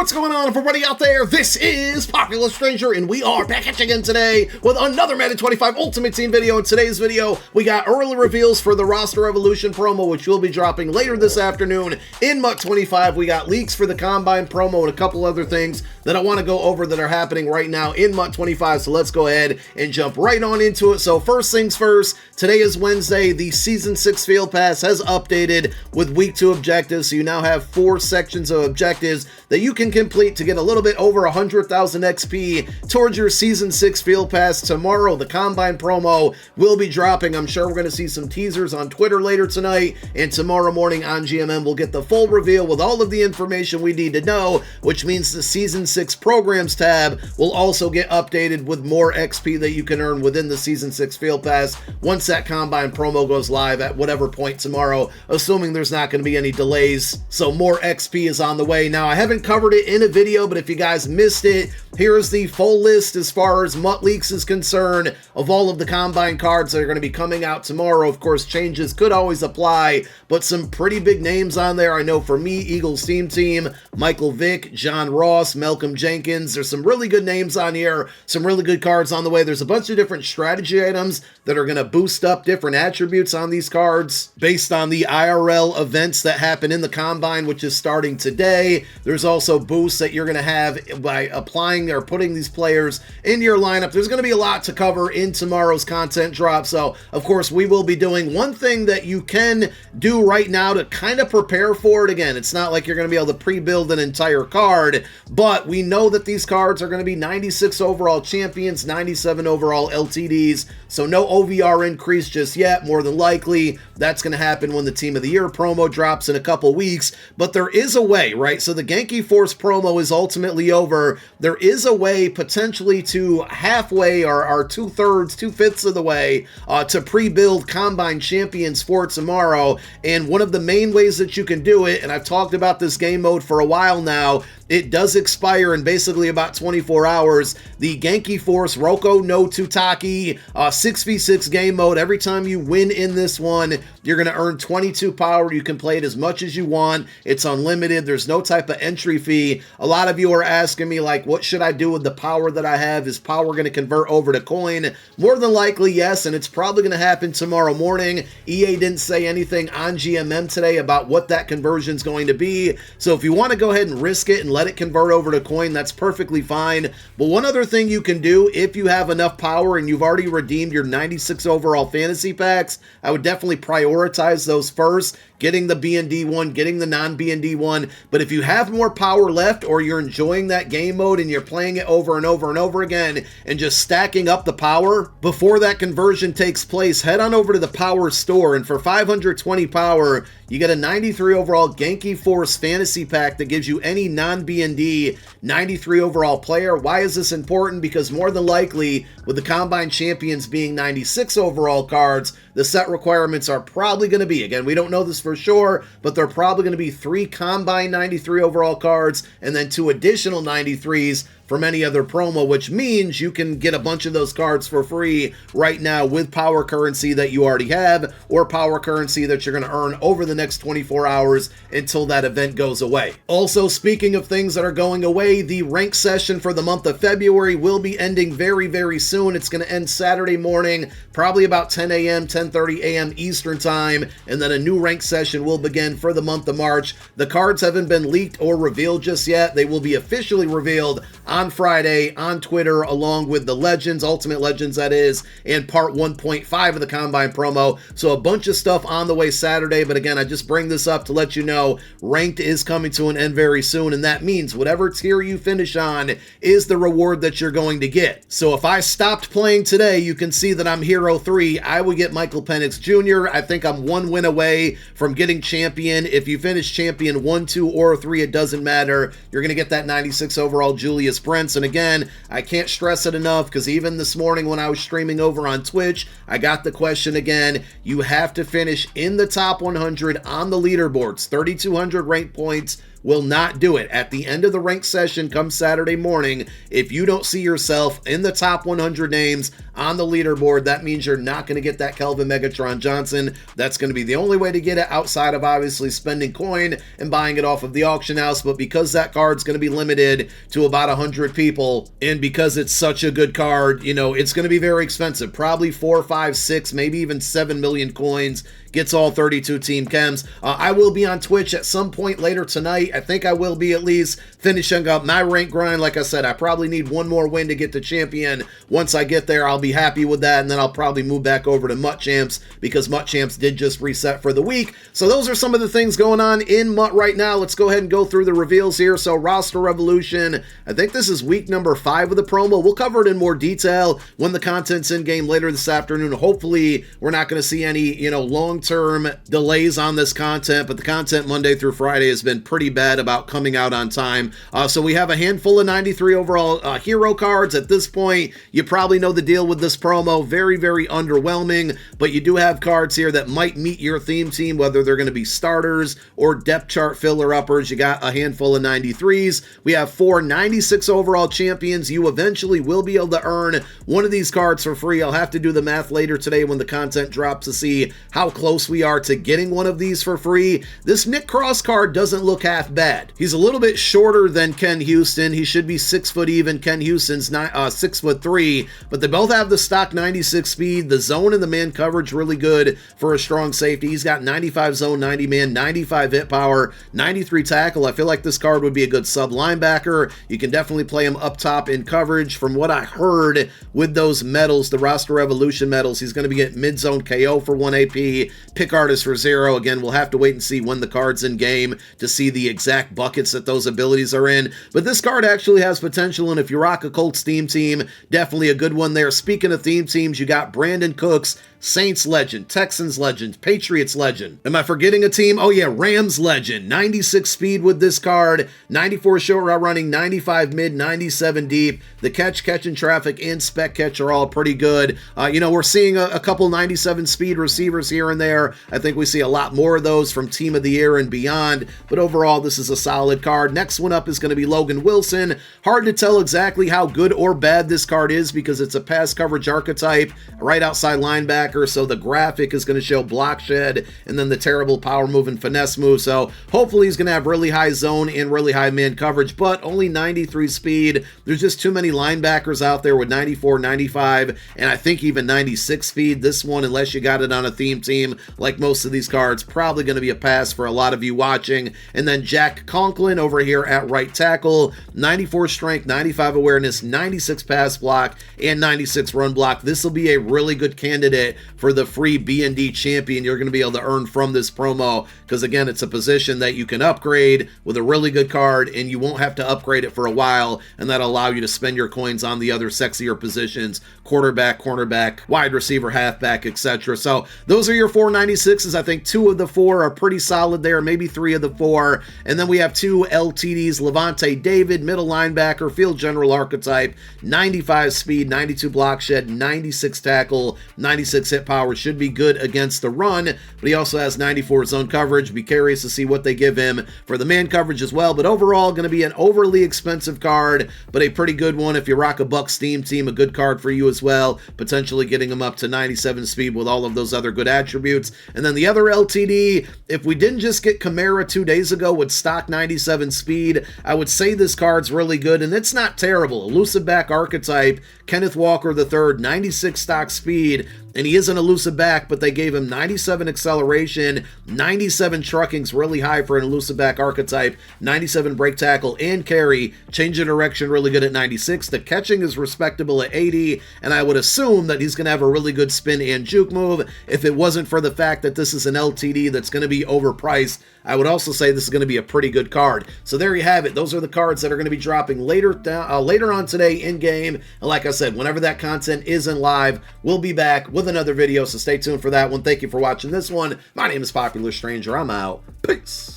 What's going on, everybody out there? This is Popular Stranger, and we are back at you again today with another Madden 25 Ultimate Team video. In today's video, we got early reveals for the Roster Evolution promo, which will be dropping later this afternoon in MUT 25. We got leaks for the Combine promo and a couple other things that I want to go over that are happening right now in MUT 25, so let's go ahead and jump right on into it. So first things first, today is Wednesday. The Season 6 Field Pass has updated with Week 2 objectives, so you now have 4 sections of objectives that you can complete to get a little bit over 100,000 XP towards your Season 6 Field Pass. Tomorrow, the Combine promo will be dropping. I'm sure we're going to see some teasers on Twitter later tonight, and tomorrow morning on GMM, we'll get the full reveal with all of the information we need to know, which means the Season 6 Programs tab will also get updated with more XP that you can earn within the Season 6 Field Pass once that Combine promo goes live at whatever point tomorrow, assuming there's not going to be any delays. So more XP is on the way. Now, I haven't covered it in a video, but if you guys missed it, here's the full list as far as MUT Leaks is concerned of all of the Combine cards that are going to be coming out tomorrow. Of course, changes could always apply, but some pretty big names on there. I know for me, Eagles Team, Michael Vick, John Ross, Malcolm Jenkins. There's some really good names on here, some really good cards on the way. There's a bunch of different strategy items that are going to boost up different attributes on these cards based on the IRL events that happen in the Combine, which is starting today. There's also boosts that you're going to have by applying or putting these players into your lineup. There's going to be a lot to cover in tomorrow's content drop. So, of course, we will be doing one thing that you can do right now to kind of prepare for it. Again, it's not like you're going to be able to pre-build an entire card, but we know that these cards are going to be 96 overall champions, 97 overall LTDs, so no OVR increase just yet. More than likely, that's going to happen when the Team of the Year promo drops in a couple weeks, but there is a way, right? So the Genki Force promo is ultimately over. There is a way potentially to halfway or two-thirds, two-fifths of the way to pre-build Combine champions for tomorrow, and one of the main ways that you can do it, and I've talked about this game mode for a while now, it does expire in basically about 24 hours. The Genki Force Roko no Tutaki 6v6 game mode. Every time you win in this one, you're going to earn 22 power. You can play it as much as you want. It's unlimited. There's no type of entry fee. A lot of you are asking me, like, what should I do with the power that I have? Is power going to convert over to coin? More than likely, yes, and it's probably going to happen tomorrow morning. EA didn't say anything on GMM today about what that conversion is going to be. So if you want to go ahead and risk it and let it convert over to coin, that's perfectly fine. But one other thing you can do, if you have enough power and you've already redeemed your 96 overall fantasy packs, I would definitely prioritize those first, getting the B&D one, getting the non-B&D one. But if you have more power left, or you're enjoying that game mode and you're playing it over and over and over again and just stacking up the power before that conversion takes place, head on over to the power store, and for 520 power, you get a 93 overall Genki Force fantasy pack that gives you any non-B&D 93 overall player. Why is this important? Because more than likely, with the Combine champions being 96 overall cards, the set requirements are probably going to be, again, we don't know this for sure, but they're probably going to be 3 Combine 93 overall cards and then 2 additional 93s from any other promo, which means you can get a bunch of those cards for free right now with power currency that you already have, or power currency that you're going to earn over the next 24 hours until that event goes away. Also, speaking of things that are going away, the rank session for the month of February will be ending very, very soon. It's going to end Saturday morning, probably about 10 a.m., 10:30 a.m. Eastern time, and then a new rank session will begin for the month of March. The cards haven't been leaked or revealed just yet. They will be officially revealed on Friday on Twitter, along with the Legends, Ultimate Legends that is, and part 1.5 of the Combine promo. So a bunch of stuff on the way Saturday, but again, I just bring this up to let you know ranked is coming to an end very soon, and that means whatever tier you finish on is the reward that you're going to get. So if I stopped playing today, you can see that I'm Hero 3. I would get Michael Penix Jr. I think I'm 1 win away from getting Champion. If you finish Champion 1, 2, or 3, it doesn't matter. You're going to get that 96 overall Julius Brents. And again, I can't stress it enough, because even this morning when I was streaming over on Twitch, I got the question again. You have to finish in the top 100 on the leaderboards, 3,200 rank points will not do it. At the end of the ranked session come Saturday morning, if you don't see yourself in the top 100 names on the leaderboard, that means you're not going to get that Kelvin Megatron Johnson. That's going to be the only way to get it, outside of obviously spending coin and buying it off of the auction house. But because that card's going to be limited to about 100 people, and because it's such a good card, you know, it's going to be very expensive. Probably 4, 5, 6, maybe even 7 million coins. Gets all 32 team chems. I will be on Twitch at some point later tonight. I think I will be at least finishing up my rank grind. Like I said, I probably need one more win to get to champion. Once I get there, I'll be happy with that, and then I'll probably move back over to MUT Champs, because MUT Champs did just reset for the week. So those are some of the things going on in MUT right now. Let's go ahead and go through the reveals here. So roster revolution, I think this is week number 5 of the promo. We'll cover it in more detail when the content's in game later this afternoon. Hopefully we're not going to see any, you know, long-term delays on this content, but the content Monday through Friday has been pretty bad about coming out on time. So we have a handful of 93 overall hero cards. At this point, you probably know the deal with this promo. Very, very underwhelming, but you do have cards here that might meet your theme team, whether they're going to be starters or depth chart filler-uppers. You got a handful of 93s. We have 4 96 overall champions. You eventually will be able to earn one of these cards for free. I'll have to do the math later today when the content drops to see how close we are to getting one of these for free. This Nick Cross card doesn't look half bad. He's a little bit shorter than Ken Houston. He should be 6 foot even. Ken Houston's 6'3", but they both have the stock 96 speed. The zone and the man coverage really good for a strong safety. He's got 95 zone, 90 man, 95 hit power, 93 tackle. I feel like this card would be a good sub linebacker. You can definitely play him up top in coverage. From what I heard with those medals, the roster revolution medals, he's going to be getting mid zone KO for 1 AP, pick artist for 0. Again, we'll have to wait and see when the card's in game to see the exact buckets that those abilities are in. But this card actually has potential, and if you rock a Colts theme team, definitely a good one there. Speaking of theme teams, you got Brandon Cooks, Saints legend, Texans legend, Patriots legend. Am I forgetting a team? Oh yeah, Rams legend. 96 speed with this card, 94 short route running, 95 mid, 97 deep. The catch in traffic, and spec catch are all pretty good. You know, we're seeing a couple 97 speed receivers here and there. I think we see a lot more of those from Team of the Year and beyond, but overall, this is a solid card. Next one up is going to be Logan Wilson. Hard to tell exactly how good or bad this card is because it's a pass coverage archetype, right outside linebacker. So the graphic is going to show block shed and then the terrible power move and finesse move. So hopefully he's going to have really high zone and really high man coverage, but only 93 speed. There's just too many linebackers out there with 94, 95, and I think even 96 speed. This one, unless you got it on a theme team, like most of these cards, probably going to be a pass for a lot of you watching. And then Jack Conklin over here at right tackle, 94 strength, 95 awareness, 96 pass block, and 96 run block. This will be a really good candidate for the free B&D champion you're going to be able to earn from this promo, because again, it's a position that you can upgrade with a really good card, and you won't have to upgrade it for a while, and that'll allow you to spend your coins on the other sexier positions: quarterback, cornerback, wide receiver, halfback, etc. So those are your 496s. I think 2 of the 4 are pretty solid there, maybe 3 of the 4, and then we have 2 LTDs: Levante David, middle linebacker, field general archetype, 95 speed, 92 block shed, 96 tackle, 96 hit power. Should be good against the run, but he also has 94 zone coverage. Be curious to see what they give him for the man coverage as well. But overall, going to be an overly expensive card, but a pretty good one if you rock a Bucks theme team. A good card for you as well, potentially getting him up to 97 speed with all of those other good attributes. And then the other LTD, if we didn't just get Kamara 2 days ago with stock 97 speed, I would say this card's really good, and it's not terrible. Elusive back archetype, Kenneth Walker III, 96 stock speed, and he is an elusive back, but they gave him 97 acceleration, 97 trucking's really high for an elusive back archetype, 97 break tackle and carry, change of direction really good at 96, the catching is respectable at 80, and I would assume that he's going to have a really good spin and juke move. If it wasn't for the fact that this is an LTD that's going to be overpriced, I would also say this is going to be a pretty good card. So there you have it. Those are the cards that are going to be dropping later on today in game. And like I said, whenever that content isn't live, we'll be back with another video. So stay tuned for that one. Thank you for watching this one. My name is Popular Stranger. I'm out. Peace.